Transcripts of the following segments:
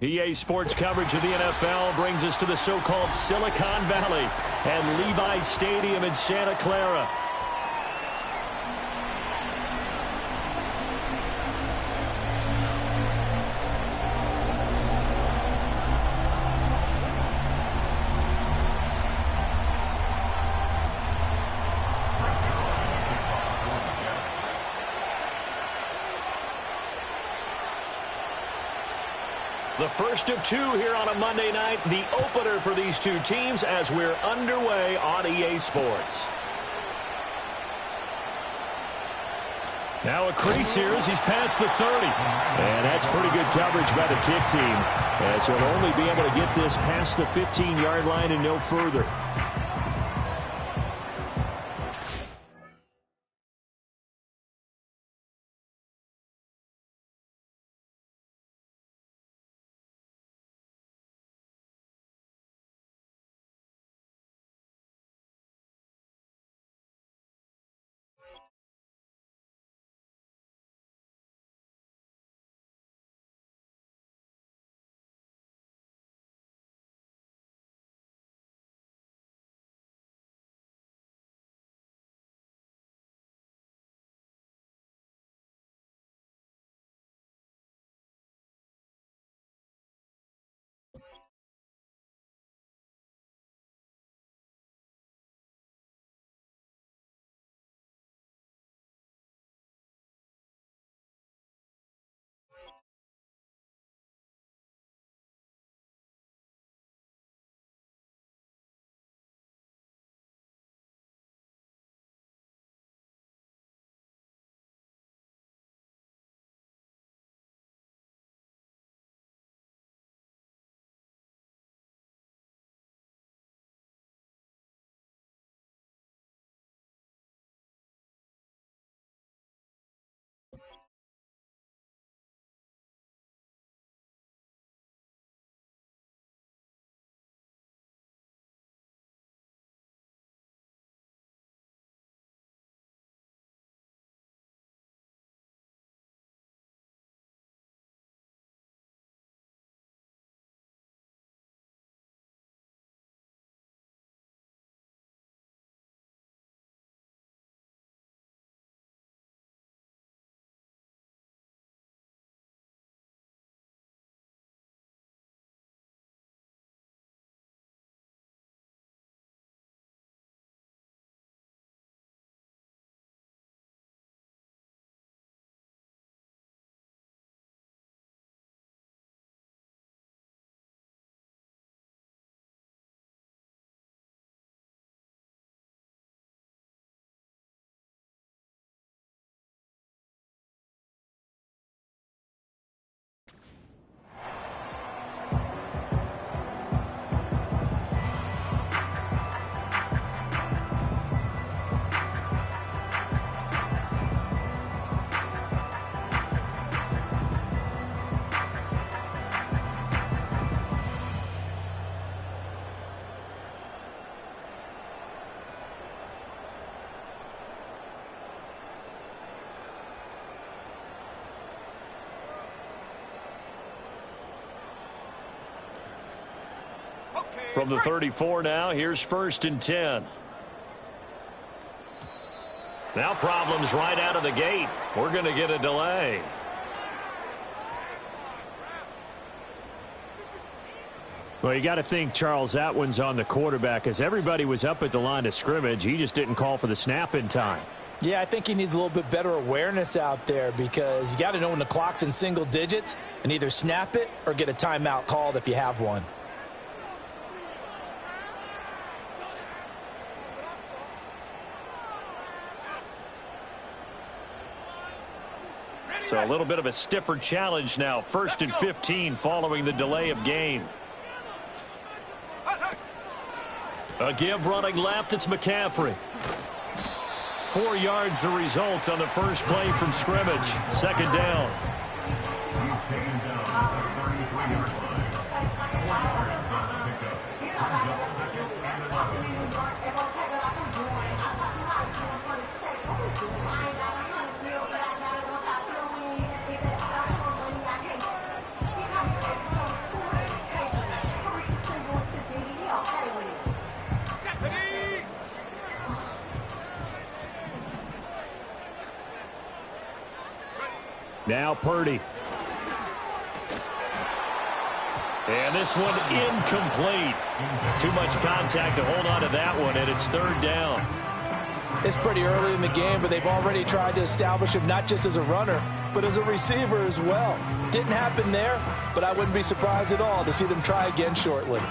EA Sports coverage of the NFL brings us to the so-called Silicon Valley and Levi's Stadium in Santa Clara. The first of two here on a Monday night, the opener for these two teams as we're underway on EA Sports. Now a crease here as he's past the 30. And that's pretty good coverage by the kick team, as he'll only be able to get this past the 15-yard line and no further. From the 34 now, here's 1st and 10. Now problems right out of the gate. We're going to get a delay. Well, you got to think, Charles, that one's on the quarterback, as everybody was up at the line of scrimmage. He just didn't call for the snap in time. Yeah, I think he needs a little bit better awareness out there, because you got to know when the clock's in single digits and either snap it or get a timeout called if you have one. So a little bit of a stiffer challenge now. 1st and 15 following the delay of game. A give running left. It's McCaffrey. 4 yards the result on the first play from scrimmage. 2nd down. Now Purdy. And this one incomplete. Too much contact to hold on to that one, and it's third down. It's pretty early in the game, but they've already tried to establish him not just as a runner, but as a receiver as well. Didn't happen there, but I wouldn't be surprised at all to see them try again shortly.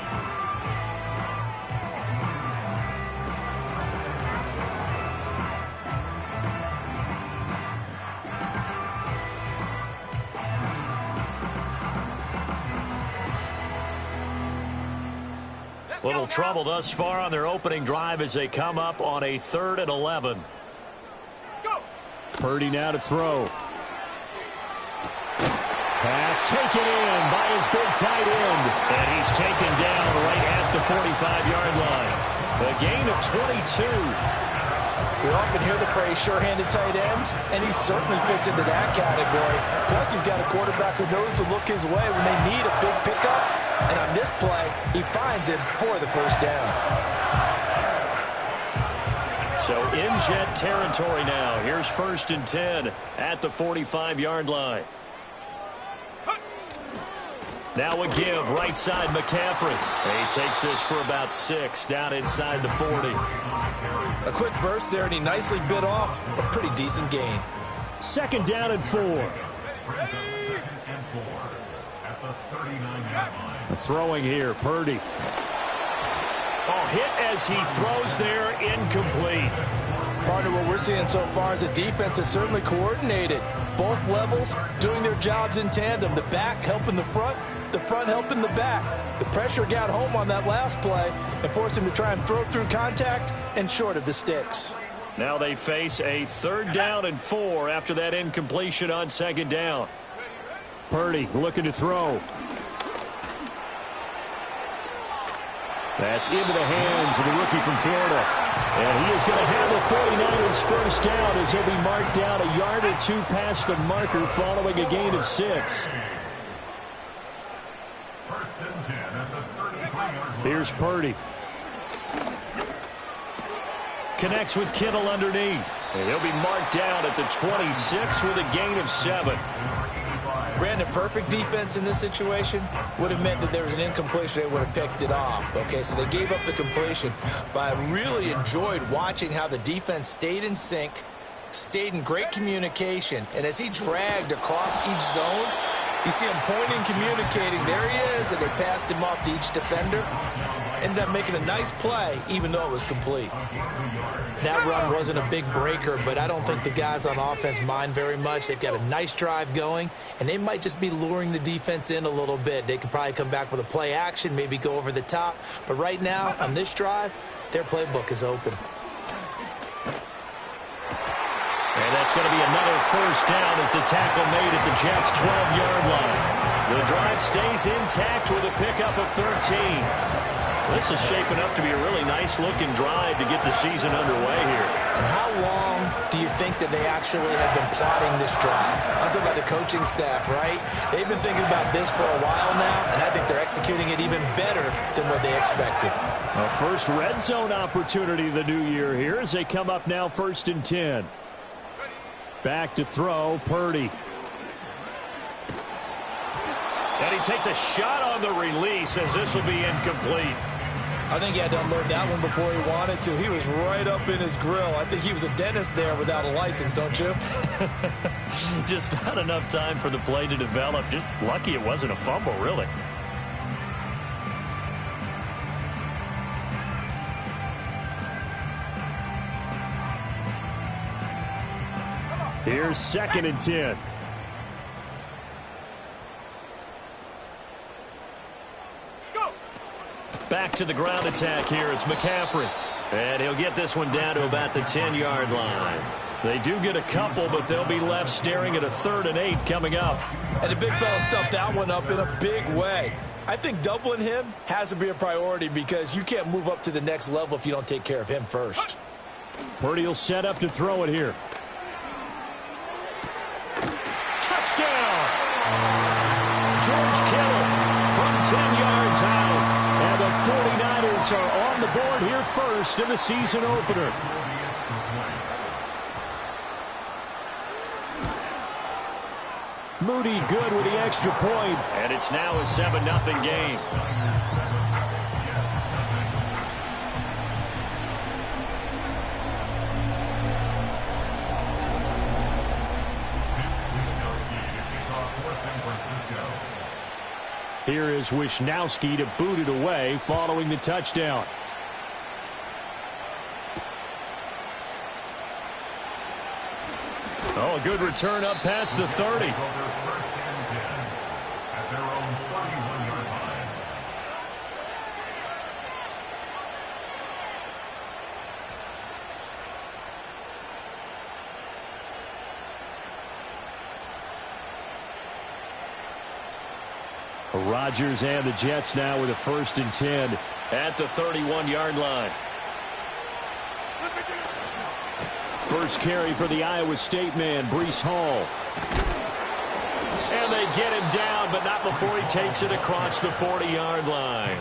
Little trouble thus far on their opening drive as they come up on a 3rd and 11. Purdy now to throw. Pass taken in by his big tight end. And he's taken down right at the 45-yard line. A gain of 22. We often hear the phrase sure-handed tight ends, and he certainly fits into that category. Plus, he's got a quarterback who knows to look his way when they need a big pickup. And on this play, he finds him for the first down. So in Jet territory now. Here's 1st and 10 at the 45-yard line. Now a give, right side McCaffrey. He takes this for about 6 down inside the 40. A quick burst there, and he nicely bit off a pretty decent gain. 2nd down and 4. Throwing here, Purdy. Oh, hit as he throws there, incomplete. Partner, what we're seeing so far is the defense is certainly coordinated. Both levels doing their jobs in tandem. The back helping the front helping the back. The pressure got home on that last play and forced him to try and throw through contact and short of the sticks. Now they face a 3rd down and 4 after that incompletion on 2nd down. Purdy looking to throw. That's into the hands of the rookie from Florida. And he is going to have the 49ers first down as he'll be marked down a yard or 2 past the marker following a gain of 6. Here's Purdy. Connects with Kittle underneath. And he'll be marked down at the 26 with a gain of 7. Brandon, perfect defense in this situation would have meant that there was an incompletion. They would have picked it off. Okay, so they gave up the completion. But I really enjoyed watching how the defense stayed in sync, stayed in great communication. And as he dragged across each zone, you see him pointing, communicating. There he is, and they passed him off to each defender. Ended up making a nice play, even though it was complete. That run wasn't a big breaker, but I don't think the guys on offense mind very much. They've got a nice drive going, and they might just be luring the defense in a little bit. They could probably come back with a play action, maybe go over the top. But right now, on this drive, their playbook is open. And that's going to be another first down as the tackle made at the Jets' 12-yard line. The drive stays intact with a pickup of 13. This is shaping up to be a really nice-looking drive to get the season underway here. And how long do you think that they actually have been plotting this drive? I'm talking about the coaching staff, right? They've been thinking about this for a while now, and I think they're executing it even better than what they expected. A first red zone opportunity the new year here as they come up now 1st and 10. Back to throw, Purdy. And he takes a shot on the release as this will be incomplete. I think he had to unload that one before he wanted to. He was right up in his grill. I think he was a dentist there without a license, don't you? Just not enough time for the play to develop. Just lucky it wasn't a fumble, really. Here's 2nd and 10. Back to the ground attack here. It's McCaffrey. And he'll get this one down to about the 10-yard line. They do get a couple, but they'll be left staring at a 3rd and 8 coming up. And the big fella stuffed that one up in a big way. I think doubling him has to be a priority because you can't move up to the next level if you don't take care of him first. Purdy will set up to throw it here. Touchdown! George Kittle from 10 yards out. And the 49ers are on the board here first in the season opener. Moody good with the extra point. And it's now a 7-0 game. Here is Wisnowski to boot it away following the touchdown. Oh, a good return up past the 30. Rodgers and the Jets now with a 1st and 10 at the 31-yard line. First carry for the Iowa State man, Breece Hall. And they get him down, but not before he takes it across the 40-yard line.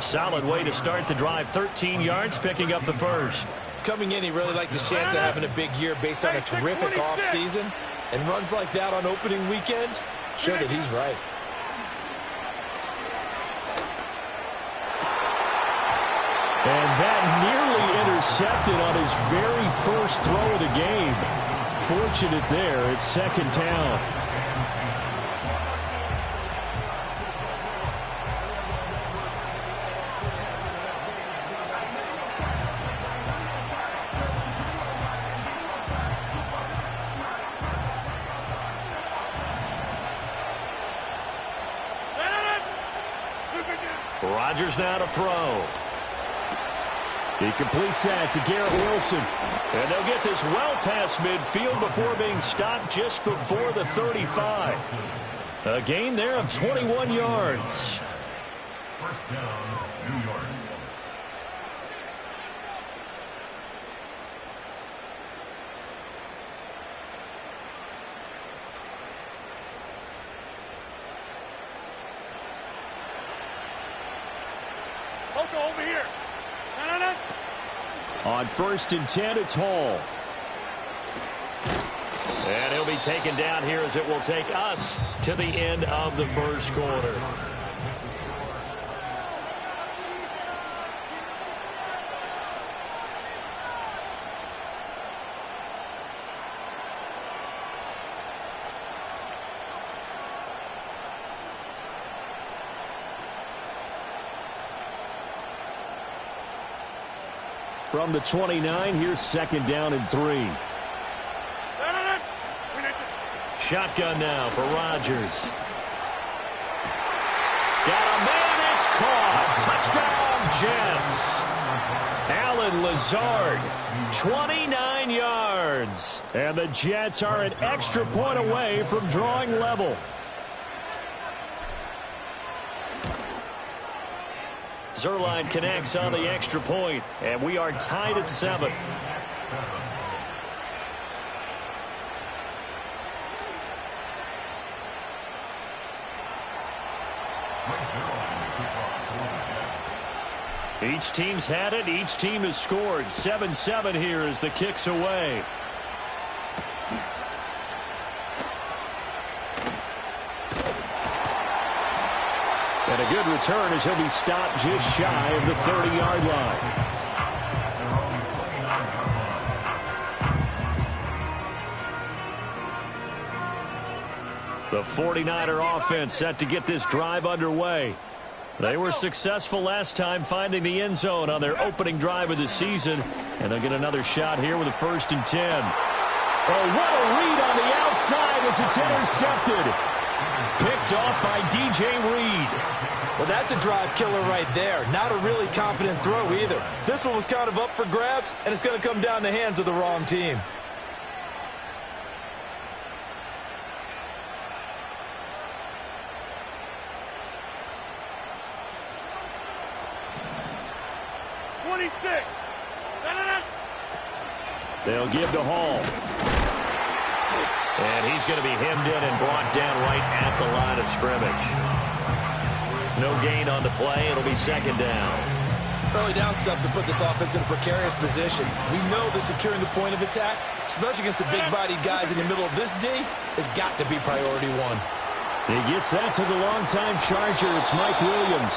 Solid way to start the drive. 13 yards, picking up the first. Coming in, he really liked his chance of having a big year based on a terrific offseason. And runs like that on opening weekend show that he's right. And that nearly intercepted on his very first throw of the game. Fortunate there. It's 2nd down. Rodgers now to throw. He completes that to Garrett Wilson. And they'll get this well past midfield before being stopped just before the 35. A gain there of 21 yards. First down, New York. Over here. On 1st and 10, it's Hall. And he'll be taken down here as it will take us to the end of the first quarter. From the 29, here's 2nd down and 3. Shotgun now for Rodgers. Got a man, it's caught. Touchdown, Jets. Allen Lazard, 29 yards. And the Jets are an extra point away from drawing level. Zerline connects on the extra point, and we are tied at 7. Each team's had it. Each team has scored. 7-7 here as the kick's away. And a good return as he'll be stopped just shy of the 30-yard line. The 49er offense set to get this drive underway. They were successful last time finding the end zone on their opening drive of the season. And they'll get another shot here with a 1st and 10. Oh, what a read on the outside as it's intercepted. Picked off by DJ Reed. Well, that's a drive killer right there. Not a really confident throw either. This one was kind of up for grabs, and it's going to come down the hands of the wrong team. They'll give to Hall. And he's going to be hemmed in and brought down right at the line of scrimmage. No gain on the play. It'll be 2nd down. Early down stuffs to put this offense in a precarious position. We know that securing the point of attack, especially against the big-bodied guys in the middle of this D, has got to be priority one. He gets that to the longtime Charger. It's Mike Williams.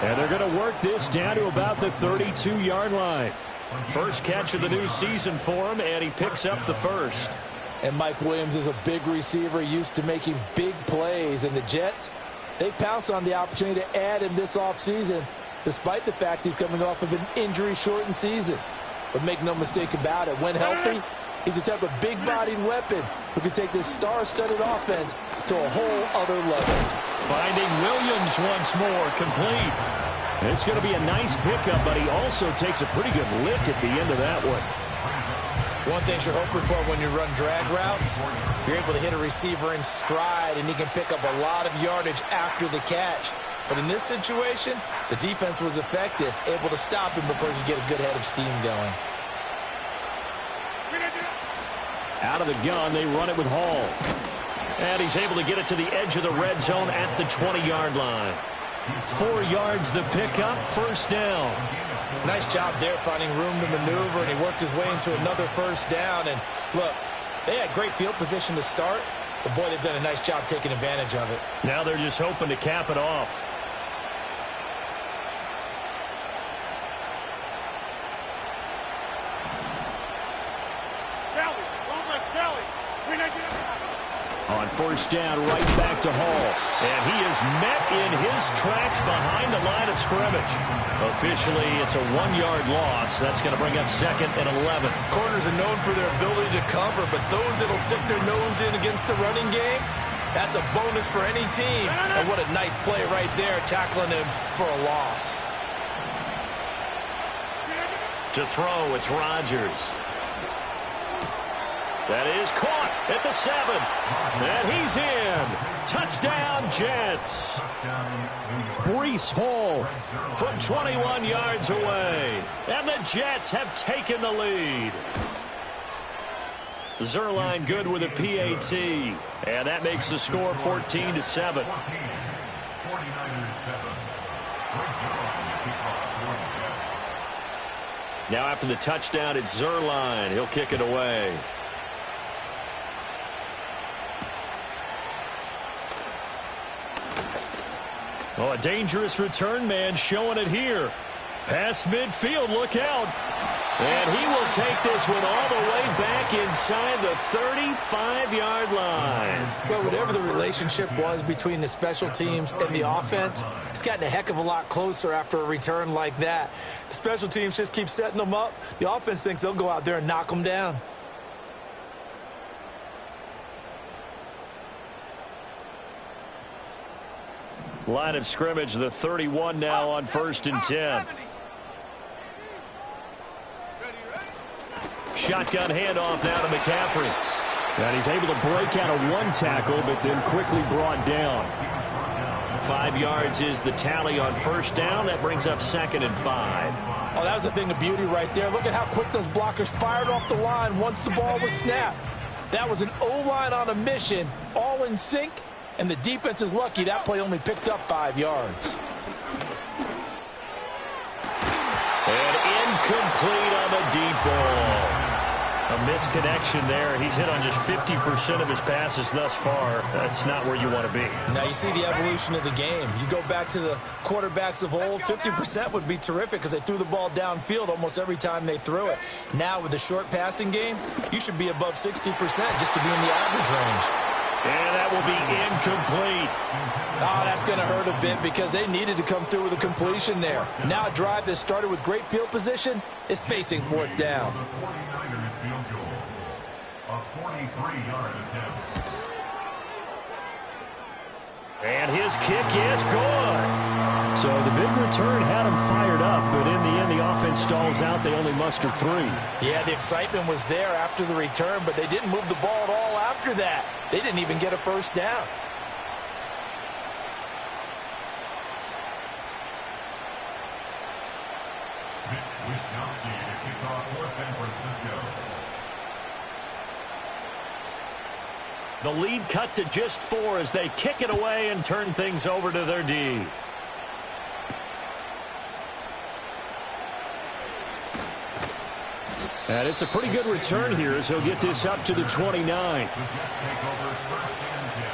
And they're going to work this down to about the 32-yard line. First catch of the new season for him, and he picks up the first. And Mike Williams is a big receiver used to making big plays. And the Jets, they pounced on the opportunity to add him this offseason, despite the fact he's coming off of an injury-shortened season. But make no mistake about it, when healthy, he's a type of big-bodied weapon who can take this star-studded offense to a whole other level. Finding Williams once more, complete. It's going to be a nice pickup, but he also takes a pretty good lick at the end of that one. One thing you're hoping for when you run drag routes, you're able to hit a receiver in stride, and he can pick up a lot of yardage after the catch. But in this situation, the defense was effective, able to stop him before he could get a good head of steam going. Out of the gun, they run it with Hall. And he's able to get it to the edge of the red zone at the 20-yard line. 4 yards the pickup, first down. Nice job there finding room to maneuver, and he worked his way into another first down. And look, they had great field position to start, but boy, they've done a nice job taking advantage of it. Now they're just hoping to cap it off. On first down, right back to Hall. And he is met in his tracks behind the line of scrimmage. Officially, it's a 1-yard loss. That's going to bring up 2nd and 11. Corners are known for their ability to cover, but those that'll stick their nose in against the running game, that's a bonus for any team. And what a nice play right there, tackling him for a loss. To throw, it's Rodgers. That is caught at the 7. And he's in. Touchdown, Jets. Breece Hall from 21 yards away. And the Jets have taken the lead. Zerline good with a PAT. And that makes the score 14-7. Now after the touchdown, it's Zerline. He'll kick it away. Oh, a dangerous return man showing it here. Past midfield, look out. And he will take this one all the way back inside the 35-yard line. Well, whatever the relationship was between the special teams and the offense, it's gotten a heck of a lot closer after a return like that. The special teams just keep setting them up. The offense thinks they'll go out there and knock them down. Line of scrimmage, the 31 now on 1st and 10. Shotgun handoff now to McCaffrey. And he's able to break out of one tackle, but then quickly brought down. 5 yards is the tally on first down. That brings up 2nd and 5. Oh, that was a thing of beauty right there. Look at how quick those blockers fired off the line once the ball was snapped. That was an O-line on a mission, all in sync. And the defense is lucky that play only picked up 5 yards. And incomplete on the deep ball. A misconnection there. He's hit on just 50% of his passes thus far. That's not where you want to be. Now you see the evolution of the game. You go back to the quarterbacks of old, 50% would be terrific because they threw the ball downfield almost every time they threw it. Now with the short passing game, you should be above 60% just to be in the average range. And that will be incomplete. Oh, that's going to hurt a bit because they needed to come through with a completion there. Now a drive that started with great field position is facing 4th down. And his kick is good. So the big return had him fired up, but in the end, the offense stalls out. They only muster 3. Yeah, the excitement was there after the return, but they didn't move the ball at all after that. They didn't even get a first down. The lead cut to just 4 as they kick it away and turn things over to their D. And it's a pretty good return here as he'll get this up to the 29. The Jets take over first and 10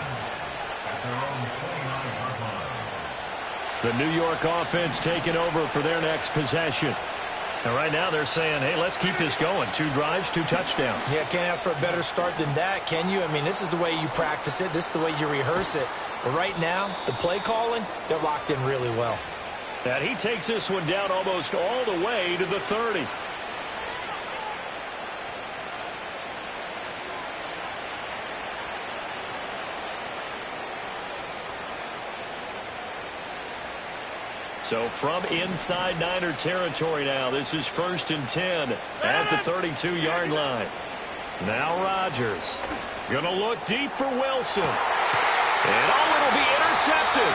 at their own 29-yard line. The New York offense taking over for their next possession. And right now they're saying, hey, let's keep this going. 2 drives, 2 touchdowns. Yeah, can't ask for a better start than that, can you? I mean, this is the way you practice it. This is the way you rehearse it. But right now, the play calling, they're locked in really well. And he takes this one down almost all the way to the 30. So from inside Niner territory now, this is 1st and 10 at the 32-yard line. Now Rodgers going to look deep for Wilson. And it'll be intercepted.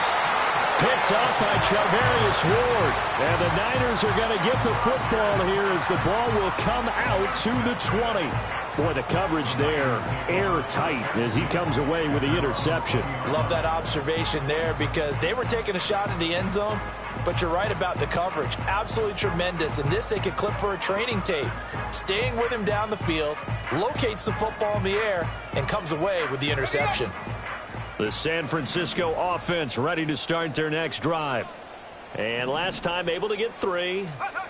Picked up by Charvarius Ward. And the Niners are going to get the football here as the ball will come out to the 20. Boy, the coverage there, airtight as he comes away with the interception. Love that observation there because they were taking a shot at the end zone, but you're right about the coverage. Absolutely tremendous. And this they could clip for a training tape. Staying with him down the field, locates the football in the air, and comes away with the interception. The San Francisco offense ready to start their next drive. And last time able to get 3.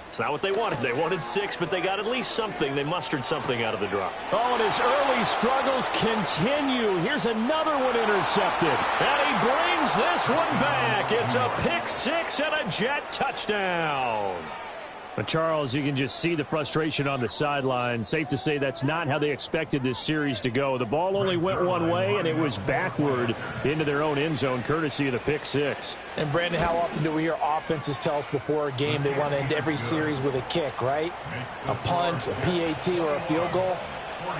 It's not what they wanted. They wanted 6, but they got at least something. They mustered something out of the drive. Oh, and his early struggles continue. Here's another one intercepted. And he brings this one back. It's a pick 6 and a Jet touchdown. But Charles, you can just see the frustration on the sideline. Safe to say that's not how they expected this series to go. The ball only went one way, and it was backward into their own end zone, courtesy of the pick 6. And, Brandon, how often do we hear offenses tell us before a game they want to end every series with a kick, right? A punt, a PAT, or a field goal.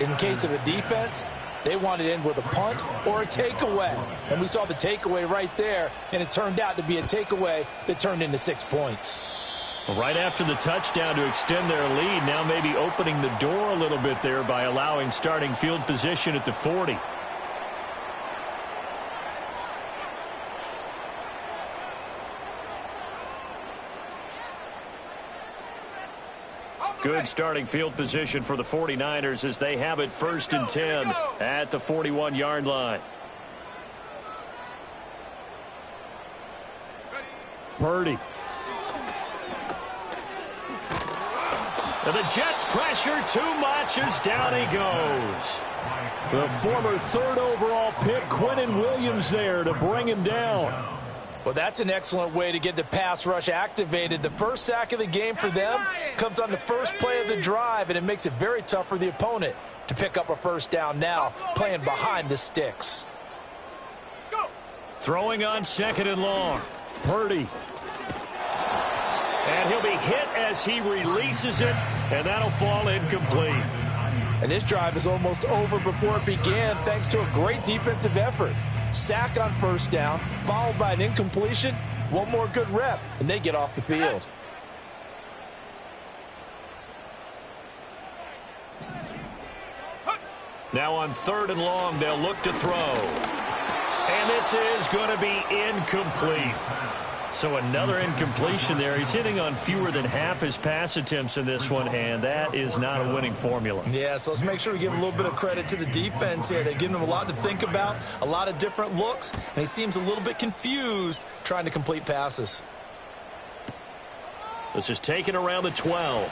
In case of a defense, they wanted to end with a punt or a takeaway. And we saw the takeaway right there, and it turned out to be a takeaway that turned into 6 points. Right after the touchdown to extend their lead, now maybe opening the door a little bit there by allowing starting field position at the 40. Good starting field position for the 49ers as they have it 1st and 10 at the 41-yard line. Purdy. And the Jets pressure too much as down he goes. The former 3rd overall pick, Quinnen Williams, there to bring him down. Well, that's an excellent way to get the pass rush activated. The first sack of the game for them comes on the first play of the drive, and it makes it very tough for the opponent to pick up a first down now, playing behind the sticks. Throwing on 2nd and long. Purdy. And he'll be hit as he releases it, and that'll fall incomplete. And this drive is almost over before it began thanks to a great defensive effort. Sack on first down, followed by an incompletion. One more good rep, and they get off the field. Now on 3rd and long, they'll look to throw. And this is going to be incomplete. So another incompletion there. He's hitting on fewer than half his pass attempts in this one, and that is not a winning formula. Yeah, so let's make sure we give a little bit of credit to the defense here. They're giving him a lot to think about, a lot of different looks, and he seems a little bit confused trying to complete passes. This is taken around the 12.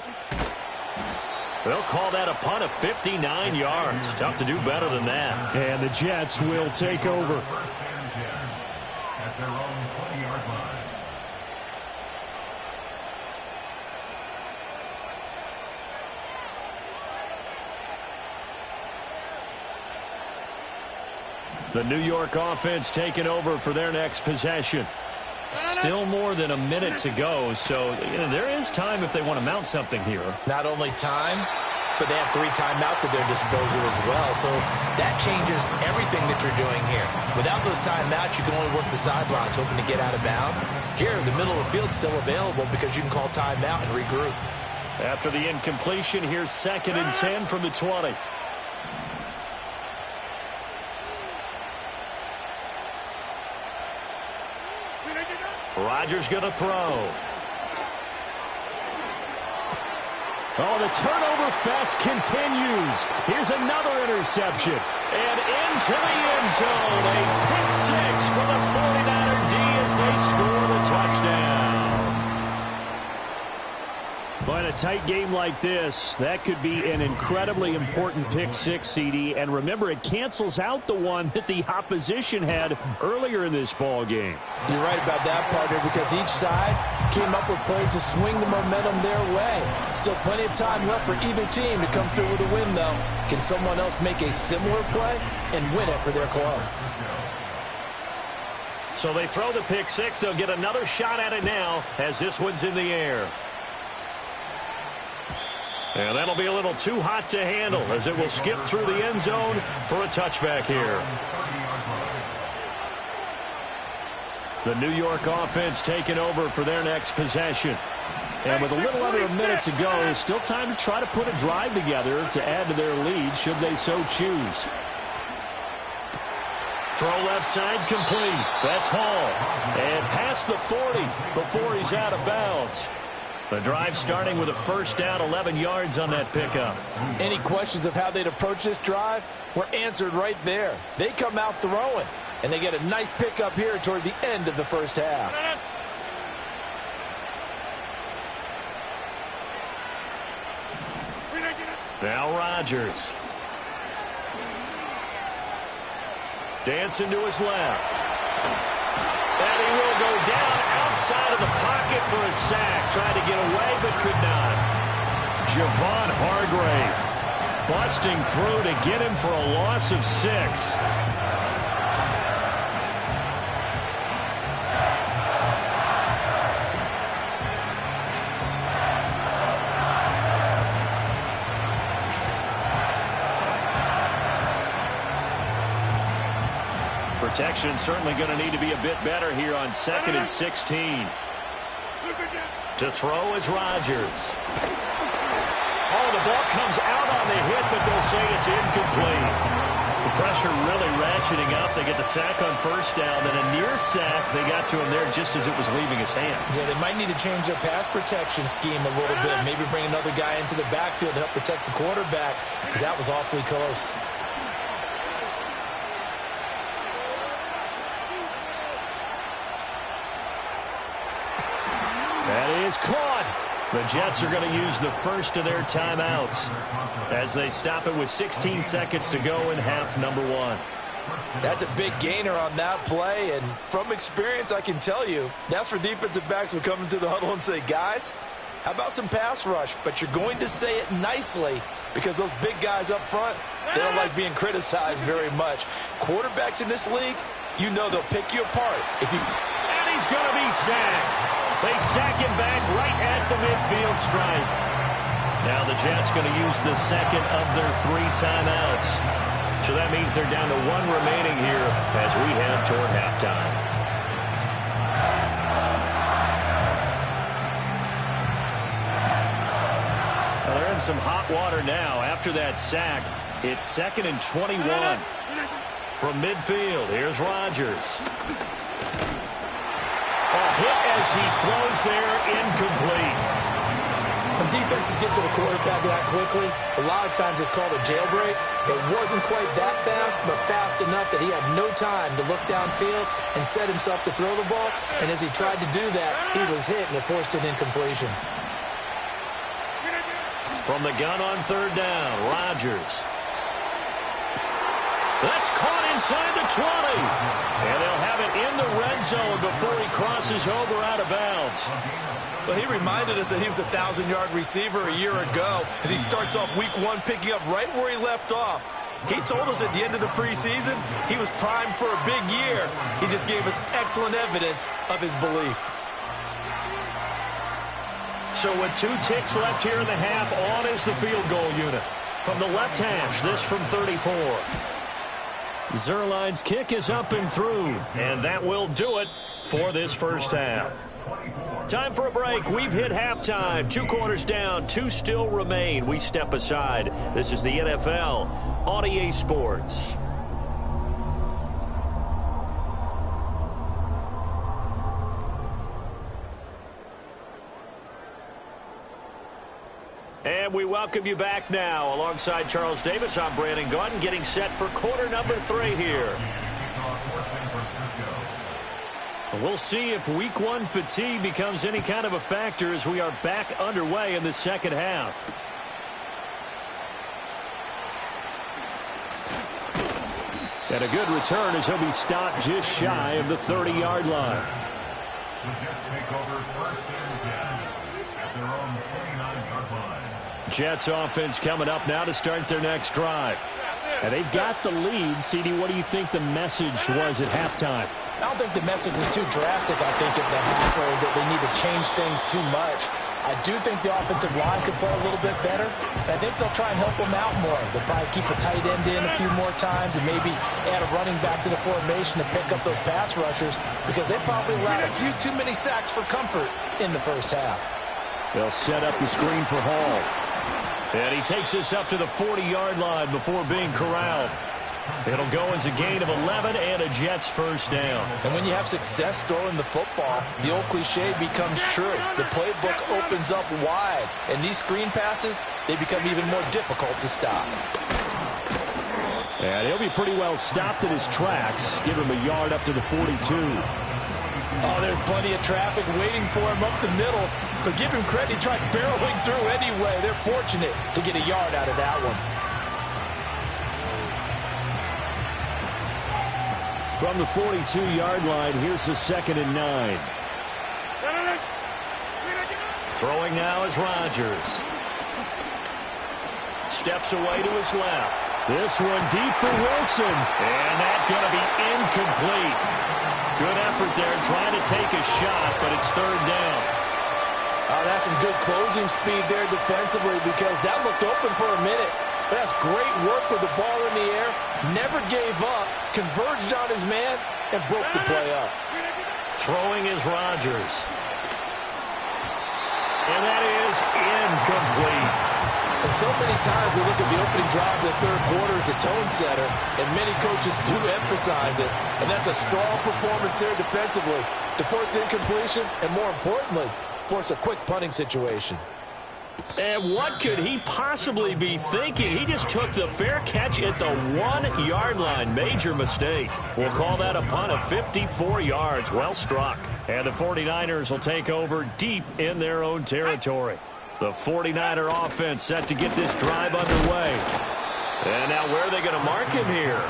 They'll call that a punt of 59 yards. Tough to do better than that. And the Jets will take over. At their own 20-yard line. The New York offense taking over for their next possession. Still more than a minute to go, so there is time if they want to mount something here. Not only time, but they have 3 timeouts at their disposal as well, so that changes everything that you're doing here. Without those timeouts, you can only work the sidelines, hoping to get out of bounds. Here, the middle of the field is still available because you can call timeout and regroup. After the incompletion, here's 2nd and 10 from the 20. Rodgers going to throw. Oh, the turnover fest continues. Here's another interception. And into the end zone. A pick six for the 49er D as they score the touchdown. But in a tight game like this, that could be an incredibly important pick six, CD. And remember, it cancels out the one that the opposition had earlier in this ball game. You're right about that, partner, because each side came up with plays to swing the momentum their way. Still plenty of time left for either team to come through with a win, though. Can someone else make a similar play and win it for their club? So they throw the pick six. They'll get another shot at it now as this one's in the air. And that'll be a little too hot to handle as it will skip through the end zone for a touchback here. The New York offense taking over for their next possession. And with a little under a minute to go, still time to try to put a drive together to add to their lead should they so choose. Throw left side complete. That's Hall. And past the 40 before he's out of bounds. The drive starting with a first down, 11 yards on that pickup. Any questions of how they'd approach this drive were answered right there. They come out throwing, and they get a nice pickup here toward the end of the first half. Now Rodgers. Dancing to his left. And he will go down outside of the pocket for a sack. Tried to get away, but could not. Javon Hargrave busting through to get him for a loss of 6. Protection certainly going to need to be a bit better here on 2nd and 16. To throw is Rodgers. Oh, the ball comes out on the hit, but they'll say it's incomplete. The pressure really ratcheting up. They get the sack on first down, then a near sack. They got to him there just as it was leaving his hand. Yeah, they might need to change their pass protection scheme a little bit. Maybe bring another guy into the backfield to help protect the quarterback, because that was awfully close. That is caught. The Jets are going to use the first of their timeouts as they stop it with 16 seconds to go in half number 1. That's a big gainer on that play, and from experience, I can tell you, that's where defensive backs will come into the huddle and say, guys, how about some pass rush? But you're going to say it nicely because those big guys up front, they don't like being criticized very much. Quarterbacks in this league, you know they'll pick you apart. And he's going to be sacked. They sack him back right at the midfield stripe. Now the Jets going to use the second of their 3 timeouts. So that means they're down to 1 remaining here as we head toward halftime. Well, they're in some hot water now. After that sack, it's 2nd and 21. From midfield, here's Rodgers. Hit as he throws there, incomplete. When defenses get to the quarterback that quickly, a lot of times it's called a jailbreak. It wasn't quite that fast, but fast enough that he had no time to look downfield and set himself to throw the ball. And as he tried to do that, he was hit and it forced an incompletion. From the gun on 3rd down, Rodgers. That's caught inside the 20. And they'll have it in the red zone before he crosses over out of bounds. Well, he reminded us that he was a 1,000-yard receiver a year ago as he starts off week 1 picking up right where he left off. He told us at the end of the preseason he was primed for a big year. He just gave us excellent evidence of his belief. So with 2 ticks left here in the half, on is the field goal unit. From the left hash, this from 34. Zerline's kick is up and through, and that will do it for this first half. Time for a break. We've hit halftime. 2 quarters down, 2 still remain. We step aside. This is the NFL on EA Sports. And we welcome you back now. Alongside Charles Davis, I'm Brandon Gaudin, getting set for quarter number 3 here. We'll see if week 1 fatigue becomes any kind of a factor as we are back underway in the second half. And a good return as he'll be stopped just shy of the 30-yard line. The Jets take over first and 10 at their own 49-yard line. Jets offense coming up now to start their next drive. And they've got the lead. CD, what do you think the message was at halftime? I don't think the message was too drastic, I think, at the half, or that they need to change things too much. I do think the offensive line could play a little bit better. I think they'll try and help them out more. They'll probably keep a tight end in a few more times and maybe add a running back to the formation to pick up those pass rushers because they probably allowed a few too many sacks for comfort in the first half. They'll set up the screen for Hall. And he takes this up to the 40-yard line before being corralled. It'll go as a gain of 11 and a Jets first down. And when you have success throwing the football, the old cliche becomes true. The playbook opens up wide, and these screen passes, they become even more difficult to stop. And he'll be pretty well stopped in his tracks. Give him a yard up to the 42. Oh, there's plenty of traffic waiting for him up the middle. But give him credit, he tried barreling through anyway. They're fortunate to get a yard out of that one. From the 42-yard line, here's the 2nd and 9. Throwing now is Rodgers. Steps away to his left. This one deep for Wilson. And that's going to be incomplete. Good effort there trying to take a shot, but it's 3rd down. Oh, that's some good closing speed there defensively because that looked open for a minute. That's great work with the ball in the air. Never gave up, converged on his man, and broke the play up. Throwing is Rodgers. And that is incomplete. And so many times we look at the opening drive of the 3rd quarter as a tone setter, and many coaches do emphasize it. And that's a strong performance there defensively to force incompletion and, more importantly, force a quick punting situation. And what could he possibly be thinking? He just took the fair catch at the 1-yard line. Major mistake. We'll call that a punt of 54 yards. Well struck. And the 49ers will take over deep in their own territory. The 49er offense set to get this drive underway. And now where are they going to mark him here?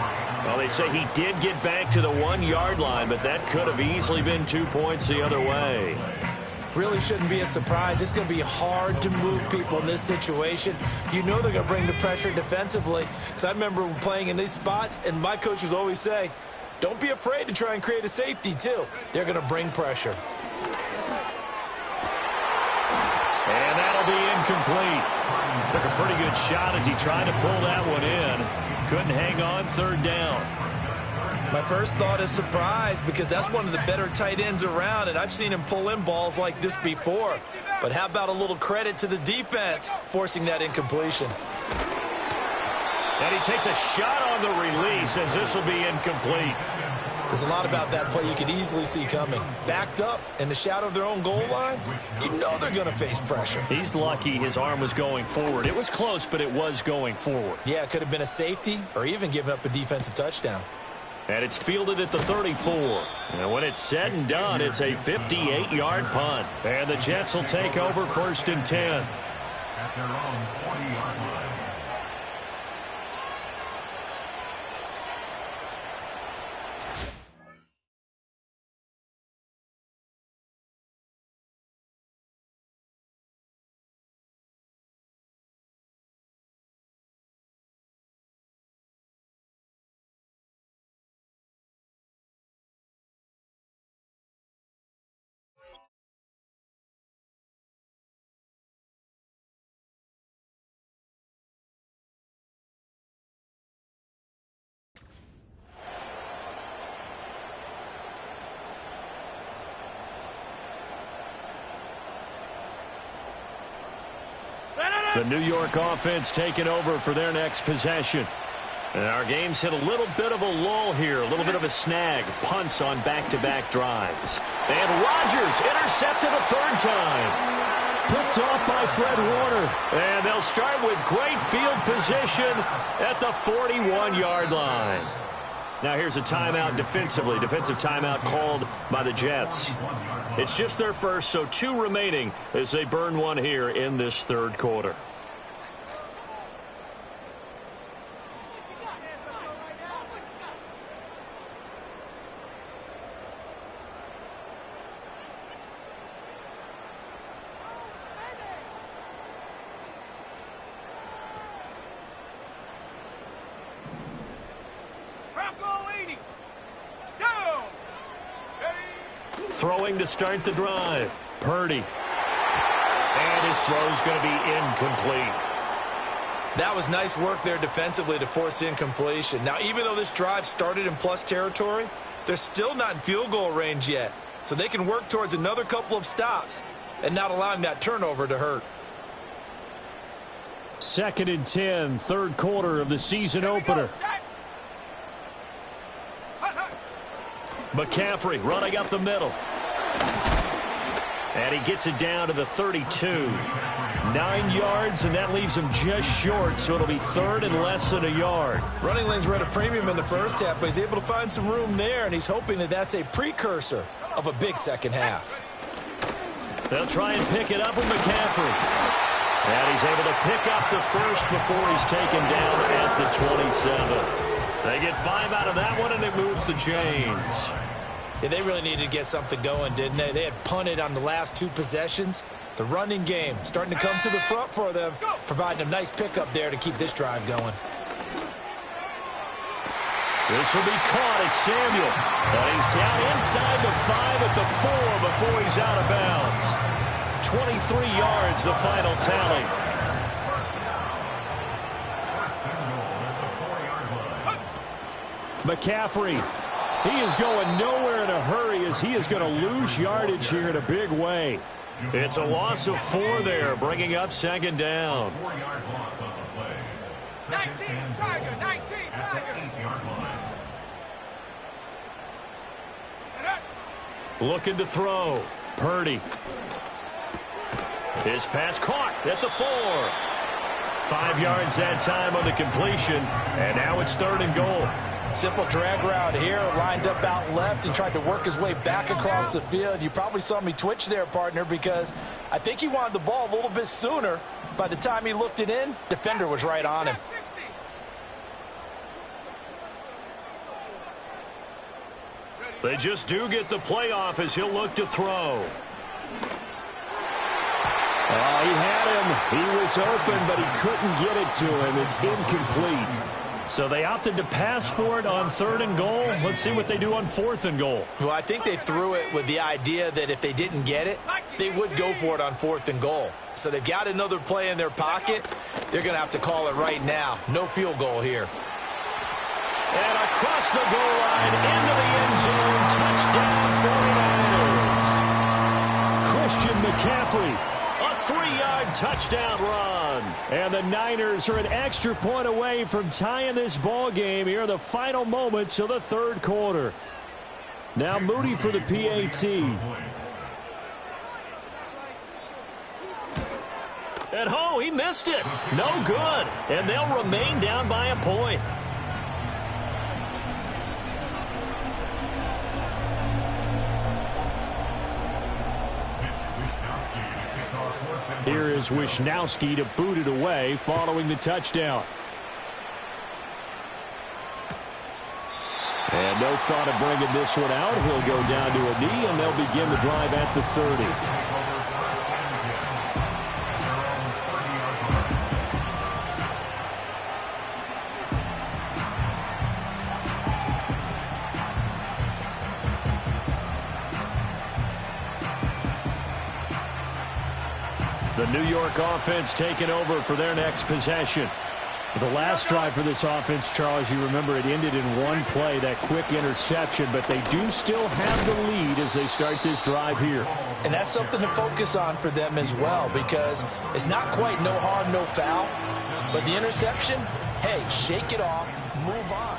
Well, they say he did get back to the 1-yard line, but that could have easily been 2 points the other way. Really shouldn't be a surprise. It's going to be hard to move people in this situation. You know they're going to bring the pressure defensively. Because I remember playing in these spots, and my coaches always say, don't be afraid to try and create a safety, too. They're going to bring pressure. And that'll be incomplete. Took a pretty good shot as he tried to pull that one in. Couldn't hang on, 3rd down. My first thought is surprise because that's one of the better tight ends around, and I've seen him pull in balls like this before. But how about a little credit to the defense forcing that incompletion? And he takes a shot on the release as this will be incomplete. There's a lot about that play you could easily see coming. Backed up in the shadow of their own goal line, you know they're going to face pressure. He's lucky his arm was going forward. It was close, but it was going forward. Yeah, it could have been a safety or even given up a defensive touchdown. And it's fielded at the 34. And when it's said and done, it's a 58-yard punt. And the Jets will take over 1st and 10. At their own 40-yard line. The New York offense taking over for their next possession. And our game's hit a little bit of a lull here, a little bit of a snag. Punts on back-to-back drives. And Rodgers intercepted a 3rd time. Put picked off by Fred Warner. And they'll start with great field position at the 41-yard line. Now here's a timeout defensively. Defensive timeout called by the Jets. It's just their first, so 2 remaining as they burn one here in this third quarter. Throwing to start the drive. Purdy. And his throw's going to be incomplete. That was nice work there defensively to force incompletion. Now, even though this drive started in plus territory, they're still not in field goal range yet. So they can work towards another couple of stops and not allowing that turnover to hurt. 2nd and 10, third quarter of the season opener. McCaffrey running up the middle. And he gets it down to the 32. 9 yards, and that leaves him just short, so it'll be 3rd and less than a yard. Running lanes were at a premium in the first half, but he's able to find some room there, and he's hoping that that's a precursor of a big second half. They'll try and pick it up with McCaffrey. And he's able to pick up the first before he's taken down at the 27. They get 5 out of that one, and it moves the chains. Yeah, they really needed to get something going, didn't they? They had punted on the last 2 possessions. The running game starting to come to the front for them, providing a nice pickup there to keep this drive going. This will be caught at Samuel. And he's down inside the 5 at the 4 before he's out of bounds. 23 yards, the final tally. McCaffrey, he is going nowhere in a hurry as he is going to lose yardage here in a big way. It's a loss of 4 there, bringing up 2nd down. 4-yard loss on the play. 19, Tiger, 19, Tiger. Looking to throw. Purdy. His pass caught at the 4. 5 yards that time on the completion, and now it's 3rd and goal. Simple drag route here, lined up out left and tried to work his way back across the field. You probably saw me twitch there, partner, because I think he wanted the ball a little bit sooner. By the time he looked it in, defender was right on him. They just do get the playoff as he'll look to throw. Oh, he had him. He was open, but he couldn't get it to him. It's incomplete. So they opted to pass for it on 3rd and goal. Let's see what they do on 4th and goal. Well, I think they threw it with the idea that if they didn't get it, they would go for it on 4th and goal. So they've got another play in their pocket. They're going to have to call it right now. No field goal here. And across the goal line, into the end zone, touchdown 49ers. Christian McCaffrey, a 3-yard touchdown run. And the Niners are an extra point away from tying this ball game here in the final moments of the third quarter. Now Moody for the PAT. At home, he missed it. No good. And they'll remain down by a point. Here is Wisnowski to boot it away following the touchdown. And no thought of bringing this one out. He'll go down to a knee, and they'll begin the drive at the 30. The New York offense taking over for their next possession. The last drive for this offense, Charles, you remember it ended in one play, that quick interception, but they do still have the lead as they start this drive here. And that's something to focus on for them as well, because it's not quite no harm, no foul, but the interception, hey, shake it off, move on.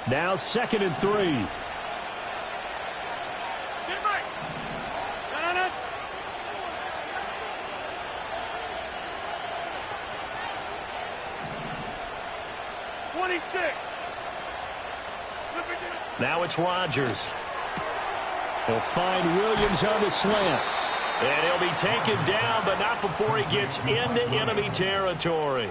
Now 2nd and 3. Now it's Rodgers. He'll find Williams on the slant. And he'll be taken down, but not before he gets into enemy territory.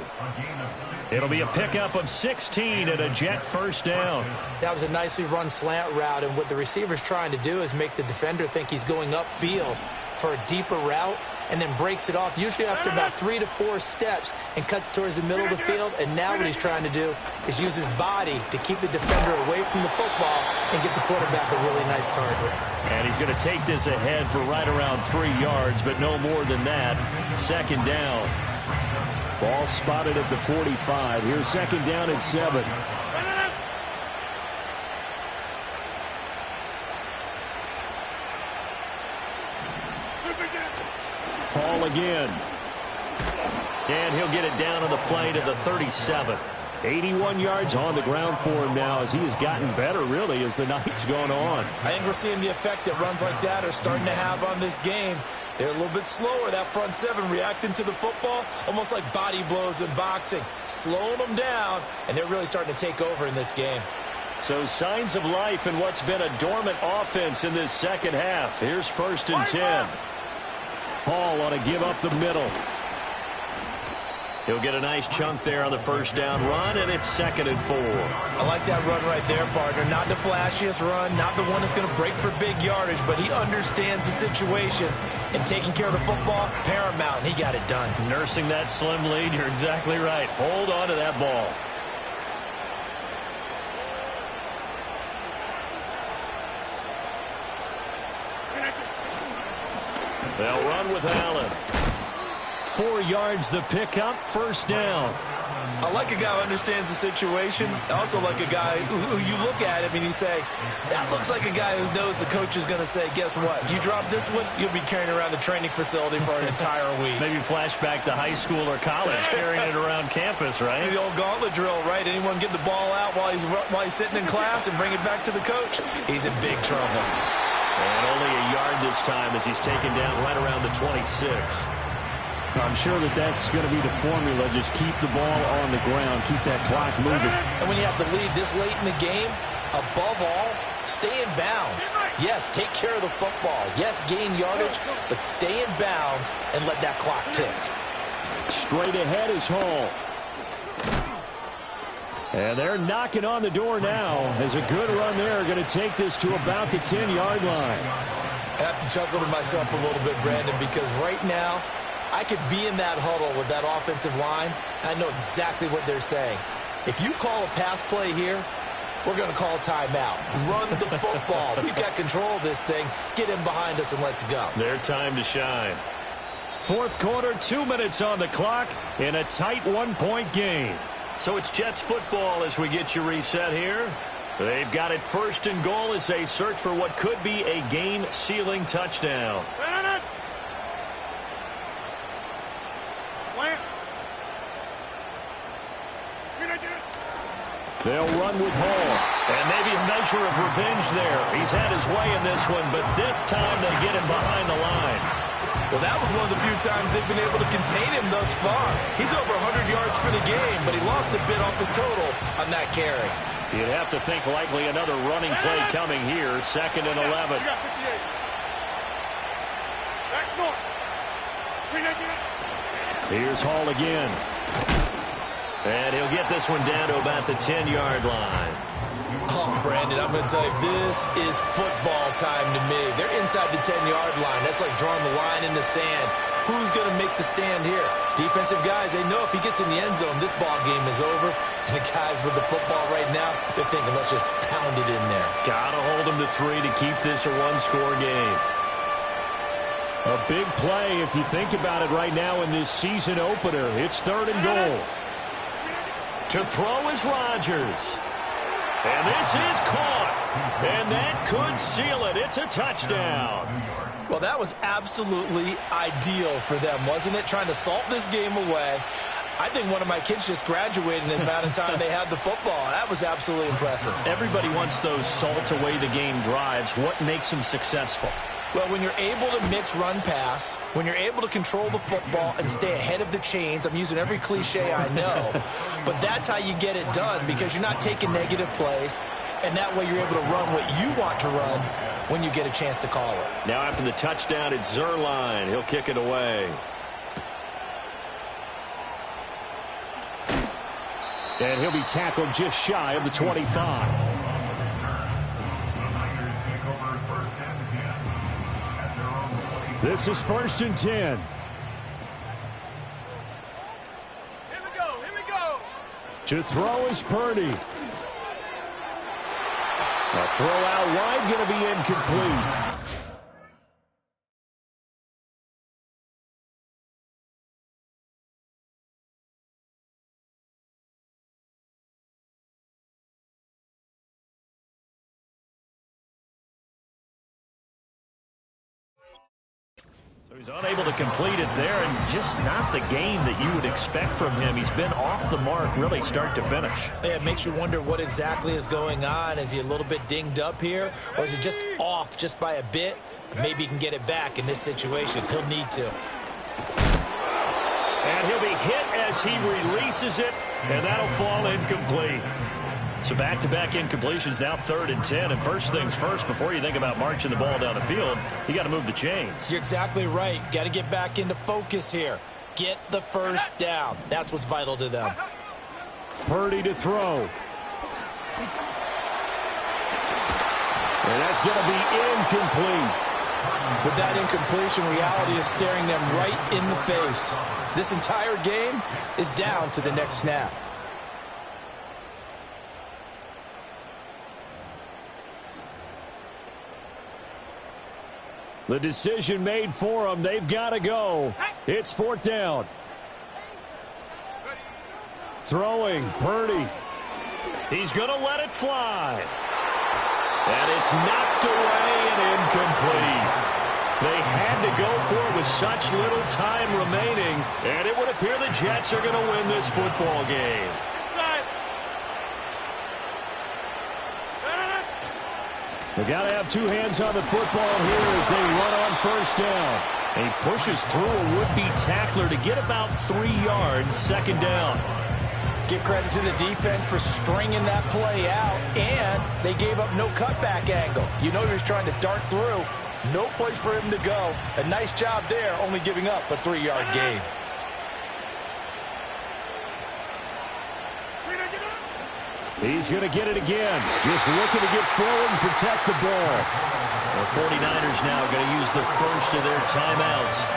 It'll be a pickup of 16 and a Jet first down. That was a nicely run slant route, and what the receiver's trying to do is make the defender think he's going upfield for a deeper route, and then breaks it off, usually after about 3 to 4 steps, and cuts towards the middle of the field. And now what he's trying to do is use his body to keep the defender away from the football and get the quarterback a really nice target. And he's going to take this ahead for right around 3 yards, but no more than that. 2nd down. Ball spotted at the 45. Here's 2nd down at 7. Ball again. And he'll get it down on the play to the 37. 81 yards on the ground for him now as he has gotten better, really, as the night's gone on. I think we're seeing the effect that runs like that are starting to have on this game. They're a little bit slower, that front 7, reacting to the football, almost like body blows in boxing, slowing them down, and they're really starting to take over in this game. So signs of life in what's been a dormant offense in this second half. Here's 1st and 10. Hall on a give up the middle. He'll get a nice chunk there on the first down run, and it's 2nd and 4. I like that run right there, partner. Not the flashiest run, not the one that's going to break for big yardage, but he understands the situation, and taking care of the football, paramount, and he got it done. Nursing that slim lead, you're exactly right. Hold on to that ball. They'll run with Allen. 4 yards the pickup, first down. I like a guy who understands the situation. I also like a guy who you look at him and you say, that looks like a guy who knows the coach is going to say, guess what? You drop this one, you'll be carrying around the training facility for an entire week. Maybe flashback to high school or college, carrying it around campus, right? The old gauntlet drill, right? Anyone get the ball out while he's sitting in class and bring it back to the coach? He's in big trouble. And only a yard this time as he's taken down right around the 26. I'm sure that's going to be the formula. Just keep the ball on the ground. Keep that clock moving. And when you have the lead this late in the game, above all, stay in bounds. Yes, take care of the football. Yes, gain yardage, but stay in bounds and let that clock tick. Straight ahead is Hall. And they're knocking on the door now. As a good run there, going to take this to about the 10-yard line. I have to chuckle to myself a little bit, Brandon, because right now, I could be in that huddle with that offensive line, and I know exactly what they're saying. If you call a pass play here, we're going to call a timeout. Run the football. We've got control of this thing. Get in behind us and let's go. Their time to shine. Fourth quarter, 2 minutes on the clock in a tight 1-point game. So it's Jets football as we get you reset here. They've got it 1st and goal as they search for what could be a game-sealing touchdown. They'll run with Hall. And maybe a measure of revenge there. He's had his way in this one, but this time they get him behind the line. Well, that was one of the few times they've been able to contain him thus far. He's over 100 yards for the game, but he lost a bit off his total on that carry. You'd have to think likely another running play coming here. 2nd and 11. Here's Hall again. And he'll get this one down to about the 10-yard line. Oh, Brandon, I'm going to tell you, this is football time to me. They're inside the 10-yard line. That's like drawing the line in the sand. Who's going to make the stand here? Defensive guys, they know if he gets in the end zone, this ball game is over. And the guys with the football right now, they're thinking, let's just pound it in there. Got to hold them to 3 to keep this a one-score game. A big play if you think about it right now in this season opener. It's 3rd and goal. To throw is Rodgers. And this is caught. And that could seal it. It's a touchdown. Well, that was absolutely ideal for them, wasn't it? Trying to salt this game away. I think one of my kids just graduated in the amount of time they had the football. That was absolutely impressive. Everybody wants those salt-away-the-game drives. What makes them successful? Well, when you're able to mix run-pass, when you're able to control the football and stay ahead of the chains, I'm using every cliche I know, but that's how you get it done because you're not taking negative plays, and that way you're able to run what you want to run when you get a chance to call it. Now after the touchdown, it's Zuerlein. He'll kick it away. And he'll be tackled just shy of the 25. This is 1st and 10. Here we go. Here we go. To throw is Purdy. A throw out wide, going to be incomplete. He's unable to complete it there, and just not the game that you would expect from him. He's been off the mark really start to finish. Yeah, it makes you wonder what exactly is going on. Is he a little bit dinged up here, or is he just off just by a bit? Maybe he can get it back in this situation. He'll need to. And he'll be hit as he releases it, and that'll fall incomplete. So back-to-back incompletions, now 3rd and 10. And first things first, before you think about marching the ball down the field, you got to move the chains. You're exactly right. Got to get back into focus here. Get the first down. That's what's vital to them. Purdy to throw. And that's going to be incomplete. With that incompletion, reality is staring them right in the face. This entire game is down to the next snap. The decision made for them. They've got to go. It's 4th down. Throwing, Purdy. He's going to let it fly. And it's knocked away and incomplete. They had to go for it with such little time remaining, and it would appear the Jets are going to win this football game. They got to have two hands on the football here as they run on 1st down. And he pushes through a would-be tackler to get about 3 yards, 2nd down. Give credit to the defense for stringing that play out, and they gave up no cutback angle. You know he was trying to dart through. No place for him to go. A nice job there, only giving up a 3-yard gain. He's going to get it again. Just looking to get forward and protect the ball. The 49ers now going to use the first of their timeouts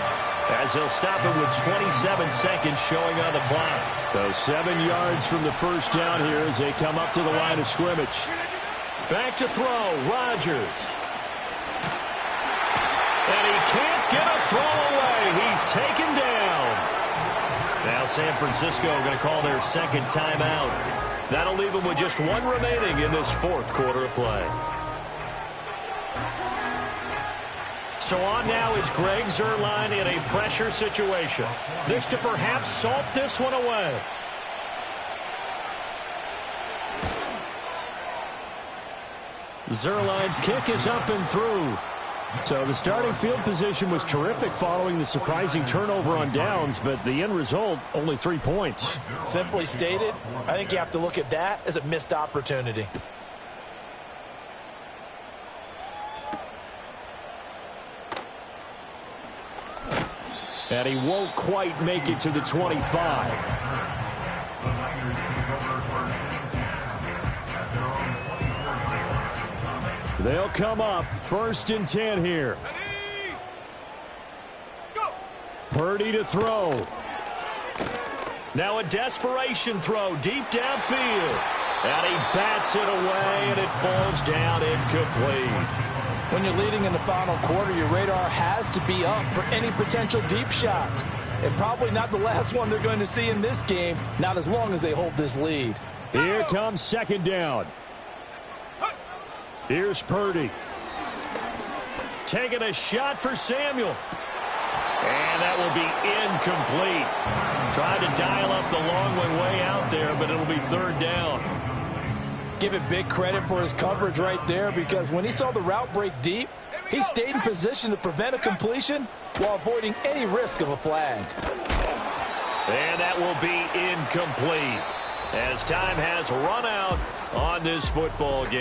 as they'll stop it with 27 seconds showing on the clock. So 7 yards from the first down here as they come up to the line of scrimmage. Back to throw, Rodgers. And he can't get a throw away. He's taken down. Now San Francisco going to call their second timeout. That'll leave them with just one remaining in this 4th quarter of play. So on now is Greg Zuerlein in a pressure situation. This to perhaps salt this one away. Zuerlein's kick is up and through. So the starting field position was terrific following the surprising turnover on downs, but the end result, only 3 points. Simply stated, I think you have to look at that as a missed opportunity. And he won't quite make it to the 25. They'll come up 1st and 10 here. Purdy to throw. Now a desperation throw deep downfield. And he bats it away, and it falls down incomplete. When you're leading in the final quarter, your radar has to be up for any potential deep shots. And probably not the last one they're going to see in this game, not as long as they hold this lead. Here comes 2nd down. Here's Purdy. Taking a shot for Samuel. And that will be incomplete. Tried to dial up the long one way out there, but it'll be third down. Give it big credit for his coverage right there, because when he saw the route break deep, he stayed in position to prevent a completion while avoiding any risk of a flag. And that will be incomplete as time has run out on this football game.